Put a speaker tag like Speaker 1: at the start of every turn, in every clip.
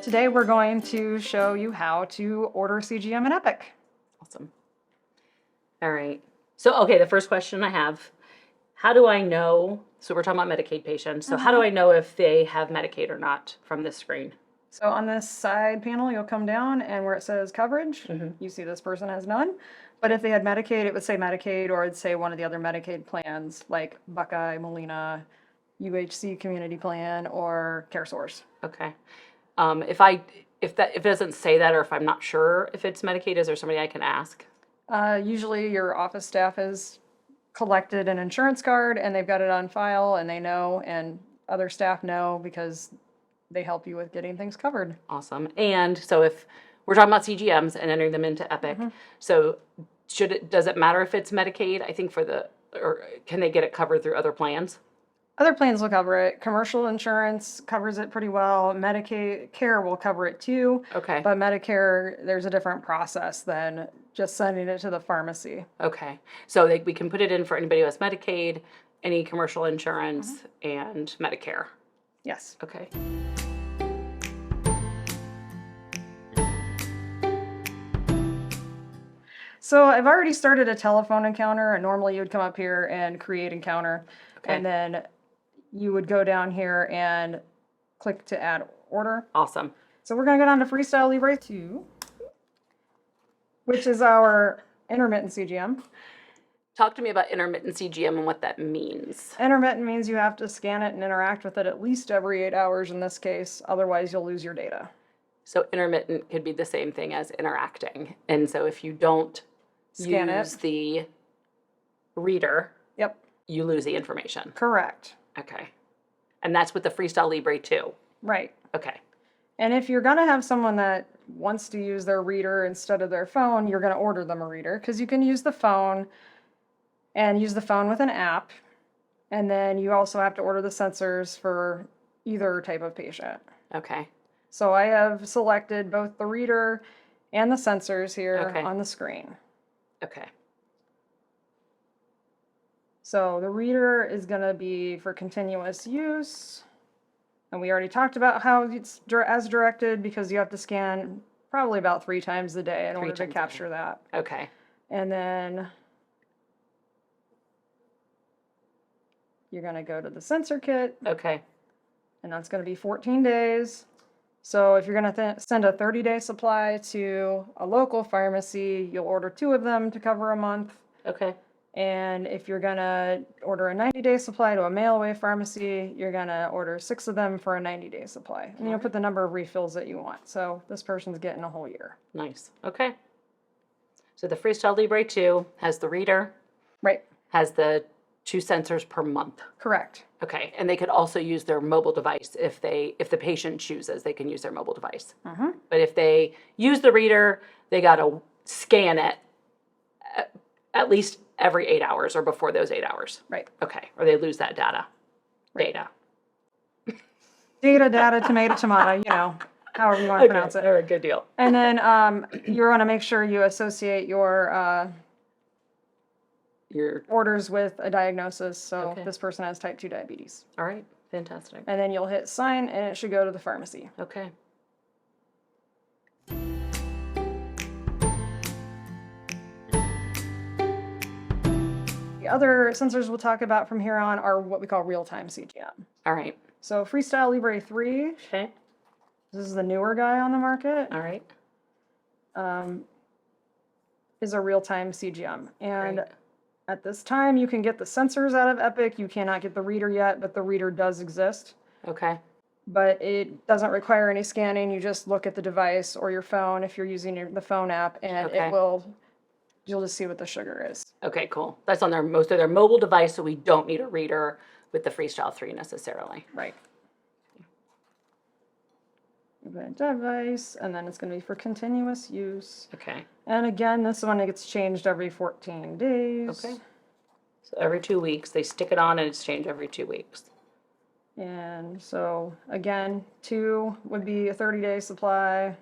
Speaker 1: Today we're going to show you how to order CGM in Epic.
Speaker 2: Awesome. All right. So, okay, the first question I have, how do I know, so we're talking about Medicaid patients, so how do I know if they have Medicaid or not from this screen?
Speaker 1: So on this side panel, you'll come down and where it says coverage, you see this person has none. But if they had Medicaid, it would say Medicaid, or it'd say one of the other Medicaid plans like Buckeye, Molina, UHC Community Plan, or CareSource.
Speaker 2: Okay. If it doesn't say that, or if I'm not sure if it's Medicaid, is there somebody I can ask?
Speaker 1: Usually your office staff has collected an insurance card and they've got it on file and they know, and other staff know because they help you with getting things covered.
Speaker 2: Awesome. And so if we're talking about CGMs and entering them into Epic, so does it matter if it's Medicaid? I think or can they get it covered through other plans?
Speaker 1: Other plans will cover it. Commercial insurance covers it pretty well. Medicaid care will cover it too.
Speaker 2: Okay.
Speaker 1: But Medicare, there's a different process than just sending it to the pharmacy.
Speaker 2: Okay. So we can put it in for anybody who has Medicaid, any commercial insurance, and Medicare.
Speaker 1: Yes.
Speaker 2: Okay.
Speaker 1: So I've already started a telephone encounter, and normally you would come up here and create encounter, and then you would go down here and click to add order.
Speaker 2: Awesome.
Speaker 1: So we're going to go down to Freestyle Libre 2, which is our intermittent CGM.
Speaker 2: Talk to me about intermittent CGM and what that means.
Speaker 1: Intermittent means you have to scan it and interact with it at least every 8 hours in this case, otherwise you'll lose your data.
Speaker 2: So intermittent could be the same thing as interacting. And so if you don't use the reader, you lose the information.
Speaker 1: Correct.
Speaker 2: Okay. And that's with the Freestyle Libre 2.
Speaker 1: Right.
Speaker 2: Okay.
Speaker 1: And if you're going to have someone that wants to use their reader instead of their phone, you're going to order them a reader, because you can use the phone and use the phone with an app. And then you also have to order the sensors for either type of patient.
Speaker 2: Okay.
Speaker 1: So I have selected both the reader and the sensors here on the screen.
Speaker 2: Okay.
Speaker 1: So the reader is going to be for continuous use. And we already talked about how it's as directed, because you have to scan probably about 3 times a day in order to capture that.
Speaker 2: Okay.
Speaker 1: And then you're going to go to the sensor kit.
Speaker 2: Okay.
Speaker 1: And that's going to be 14 days. So if you're going to send a 30-day supply to a local pharmacy, you'll order 2 of them to cover a month.
Speaker 2: Okay.
Speaker 1: And if you're going to order a 90-day supply to a mail-away pharmacy, you're going to order 6 of them for a 90-day supply. And you'll put the number of refills that you want. So this person's getting a whole year.
Speaker 2: Nice. Okay. So the Freestyle Libre 2 has the reader.
Speaker 1: Right.
Speaker 2: Has the 2 sensors per month.
Speaker 1: Correct.
Speaker 2: Okay. And they could also use their mobile device if the patient chooses, they can use their mobile device. But if they use the reader, they got to scan it at least every 8 hours or before those 8 hours.
Speaker 1: Right.
Speaker 2: Okay. Or they lose that data.
Speaker 1: Right.
Speaker 2: Data.
Speaker 1: Data, tomato, you know, however you want to pronounce it.
Speaker 2: All right, good deal.
Speaker 1: And then you want to make sure you associate your orders with a diagnosis. So this person has type 2 diabetes.
Speaker 2: All right. Fantastic.
Speaker 1: And then you'll hit sign and it should go to the pharmacy.
Speaker 2: Okay.
Speaker 1: The other sensors we'll talk about from here on are what we call real-time CGM.
Speaker 2: All right.
Speaker 1: So Freestyle Libre 3.
Speaker 2: Okay.
Speaker 1: This is the newer guy on the market.
Speaker 2: All right.
Speaker 1: Is a real-time CGM. And at this time, you can get the sensors out of Epic. You cannot get the reader yet, but the reader does exist.
Speaker 2: Okay.
Speaker 1: But it doesn't require any scanning. You just look at the device or your phone if you're using the phone app, and you'll just see what the sugar is. Okay,
Speaker 2: cool. That's on most of their mobile device, so we don't need a reader with the Freestyle 3 necessarily.
Speaker 1: Right. Device, and then it's going to be for continuous use.
Speaker 2: Okay.
Speaker 1: And again, this one gets changed every 14 days.
Speaker 2: Okay. So every 2 weeks, they stick it on and it's changed every 2 weeks.
Speaker 1: And so again, 2 would be a 30-day supply.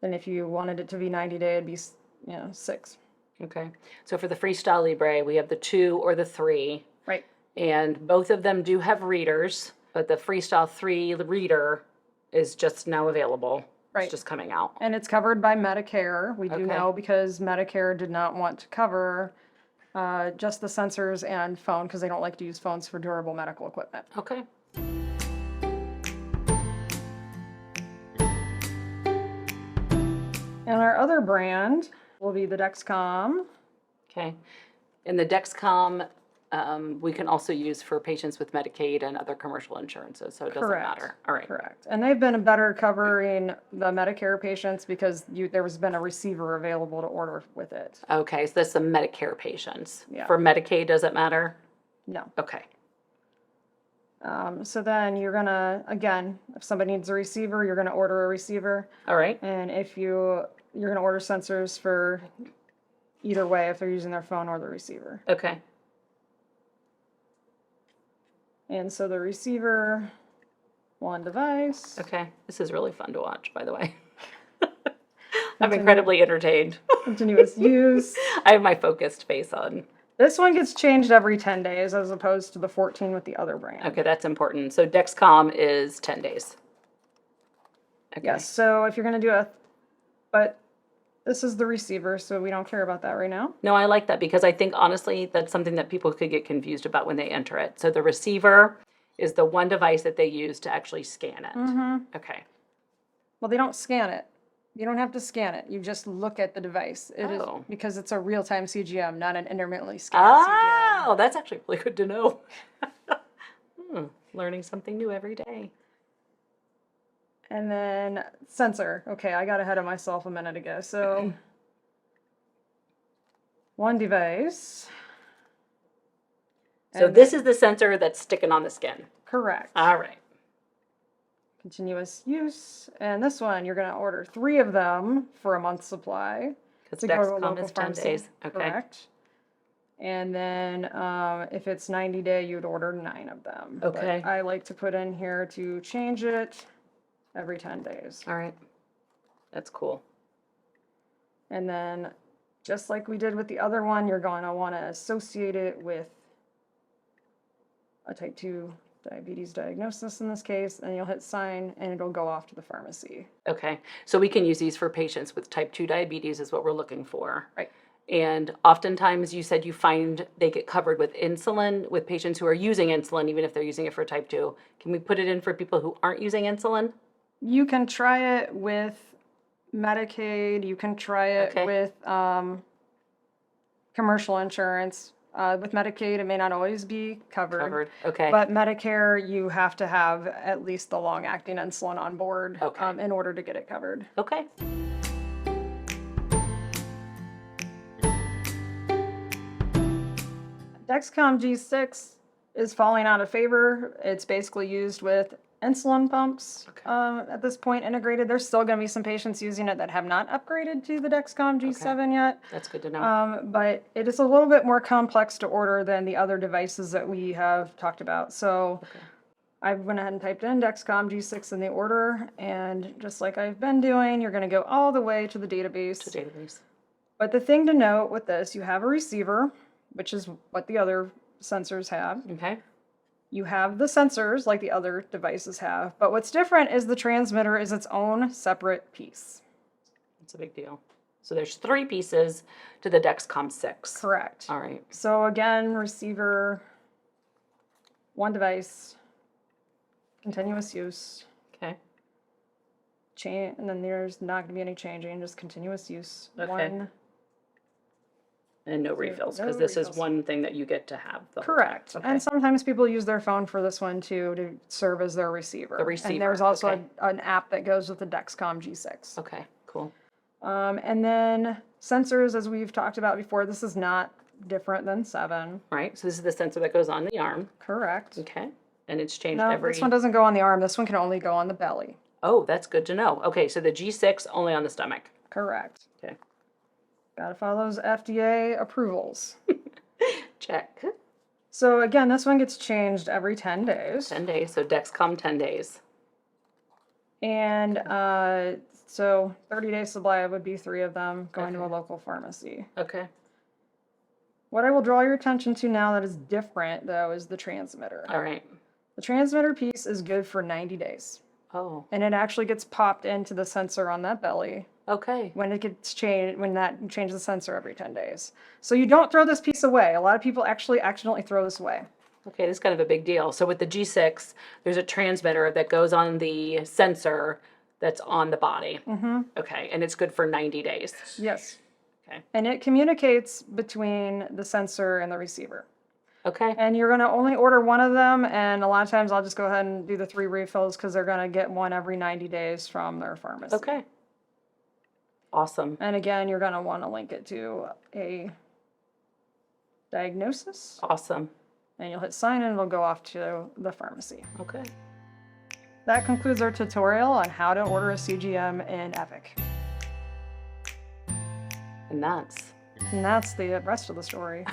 Speaker 1: Then if you wanted it to be 90-day, it'd be 6.
Speaker 2: Okay. So for the Freestyle Libre, we have the 2 or the 3.
Speaker 1: Right.
Speaker 2: And both of them do have readers, but the Freestyle 3 reader is just now available.
Speaker 1: Right.
Speaker 2: It's just coming out.
Speaker 1: And it's covered by Medicare. We do
Speaker 2: Okay.
Speaker 1: know because Medicare did not want to cover just the sensors and phone because they don't like to use phones for durable medical equipment.
Speaker 2: Okay.
Speaker 1: And our other brand will be the Dexcom.
Speaker 2: Okay. And the Dexcom, we can also use for patients with Medicaid and other commercial insurances, so it doesn't matter. All right.
Speaker 1: Correct. And they've been better covering the Medicare patients because there has been a receiver available to order with it.
Speaker 2: Okay, so that's the Medicare patients.
Speaker 1: Yeah.
Speaker 2: For Medicaid, does it matter?
Speaker 1: No.
Speaker 2: Okay.
Speaker 1: So then you're gonna, again, if somebody needs a receiver, you're gonna order a receiver.
Speaker 2: All right.
Speaker 1: And if you're gonna order sensors for either way, if they're using their phone or the receiver.
Speaker 2: Okay.
Speaker 1: And so the receiver, one device.
Speaker 2: Okay. This is really fun to watch, by the way. I'm incredibly entertained.
Speaker 1: Continuous use.
Speaker 2: I have my focused face on.
Speaker 1: This one gets changed every 10 days as opposed to the 14 with the other brand.
Speaker 2: Okay, that's important. So Dexcom is 10 days. Okay.
Speaker 1: Yes, so if you're going to do but this is the receiver, so we don't care about that right now.
Speaker 2: No, I like that because I think honestly that's something that people could get confused about when they enter it. So the receiver is the one device that they use to actually scan it.
Speaker 1: Mm-hmm.
Speaker 2: Okay.
Speaker 1: Well, they don't scan it. You don't have to scan it. You just look at the device. It is because it's a real-time CGM, not an intermittently scanned CGM.
Speaker 2: Oh, that's actually really good to know. Learning something new every day.
Speaker 1: And then sensor. Okay, I got ahead of myself a minute ago. So one device.
Speaker 2: So this is the sensor that's sticking on the skin.
Speaker 1: Correct.
Speaker 2: All right.
Speaker 1: Continuous use. And this one, you're going to order 3 of them for a month's supply.
Speaker 2: Because
Speaker 1: to go to a
Speaker 2: Dexcom
Speaker 1: local
Speaker 2: is 10
Speaker 1: pharmacy.
Speaker 2: days. Okay.
Speaker 1: Correct. And then if it's 90-day, you'd order 9 of them.
Speaker 2: Okay.
Speaker 1: But I like to put in here to change it every 10 days.
Speaker 2: All right. That's cool.
Speaker 1: And then just like we did with the other one, you're going to want to associate it with a type 2 diabetes diagnosis in this case, and you'll hit sign and it'll go off to the pharmacy.
Speaker 2: Okay. So we can use these for patients with type 2 diabetes is what we're looking for.
Speaker 1: Right.
Speaker 2: And oftentimes you said you find they get covered with insulin with patients who are using insulin, even if they're using it for type 2. Can we put it in for people who aren't using insulin?
Speaker 1: You can try it with Medicaid. You can try it with commercial insurance. With Medicaid, it may not always be covered.
Speaker 2: Okay.
Speaker 1: But Medicare, you have to have at least the long-acting insulin on board in order to get it covered.
Speaker 2: Okay.
Speaker 1: Dexcom G6 is falling out of favor. It's basically used with insulin pumps at this point integrated. There's still going to be some patients using it that have not upgraded to the Dexcom G7 yet.
Speaker 2: That's good to know.
Speaker 1: But it is a little bit more complex to order than the other devices that we have talked about. So I went ahead and typed in Dexcom G6 in the order, and just like I've been doing, you're going to go all the way to the database. But the thing to note with this, you have a receiver, which is what the other sensors have.
Speaker 2: Okay.
Speaker 1: You have the sensors like the other devices have, but what's different is the transmitter is its own separate piece.
Speaker 2: That's a big deal. So there's 3 pieces to the Dexcom 6.
Speaker 1: Correct.
Speaker 2: All right.
Speaker 1: So again, receiver, one device, continuous use.
Speaker 2: Okay.
Speaker 1: And then there's not going to be any changing, just continuous use.
Speaker 2: Okay.
Speaker 1: One.
Speaker 2: And no refills,
Speaker 1: no
Speaker 2: because this is
Speaker 1: refills.
Speaker 2: one thing that you get to have. The whole
Speaker 1: Correct.
Speaker 2: time.
Speaker 1: And sometimes people use their phone for this one too to serve as their receiver.
Speaker 2: The receiver,
Speaker 1: And there's also
Speaker 2: okay.
Speaker 1: an app that goes with the Dexcom G6.
Speaker 2: Okay, cool.
Speaker 1: And then sensors, as we've talked about before, this is not different than 7.
Speaker 2: Right, so this is the sensor that goes on the arm.
Speaker 1: Correct.
Speaker 2: Okay, and it's changed
Speaker 1: No,
Speaker 2: every...
Speaker 1: this one doesn't go on the arm. This one can only go on the belly.
Speaker 2: Oh, that's good to know. Okay, so the G6 only on the stomach.
Speaker 1: Correct.
Speaker 2: Okay.
Speaker 1: Gotta follow those FDA approvals.
Speaker 2: Check.
Speaker 1: So again, this one gets changed every 10 days.
Speaker 2: 10 days, so Dexcom 10 days.
Speaker 1: And so 30-day supply would be 3 of them going to a local pharmacy.
Speaker 2: Okay.
Speaker 1: What I will draw your attention to now that is different, though, is the transmitter.
Speaker 2: All right.
Speaker 1: The transmitter piece is good for 90 days.
Speaker 2: Oh,
Speaker 1: and it actually gets popped into the sensor on that belly
Speaker 2: okay.
Speaker 1: when it gets changed, when that changes the sensor every 10 days. So you don't throw this piece away. A lot of people actually accidentally throw this away.
Speaker 2: Okay, this is kind of a big deal. So with the G6, there's a transmitter that goes on the sensor that's on the body. Mm-hmm. Okay, and it's good for 90 days.
Speaker 1: Yes.
Speaker 2: Okay.
Speaker 1: And it communicates between the sensor and the receiver.
Speaker 2: Okay.
Speaker 1: And you're going to only order one of them, and a lot of times I'll just go ahead and do the 3 refills because they're going to get one every 90 days from their pharmacy.
Speaker 2: Okay. Awesome.
Speaker 1: And again, you're going to want to link it to a diagnosis,
Speaker 2: Awesome.
Speaker 1: and you'll hit sign and it'll go off to the pharmacy.
Speaker 2: Okay.
Speaker 1: That concludes our tutorial on how to order a CGM in Epic.
Speaker 2: And that's
Speaker 1: And that's the rest of the story.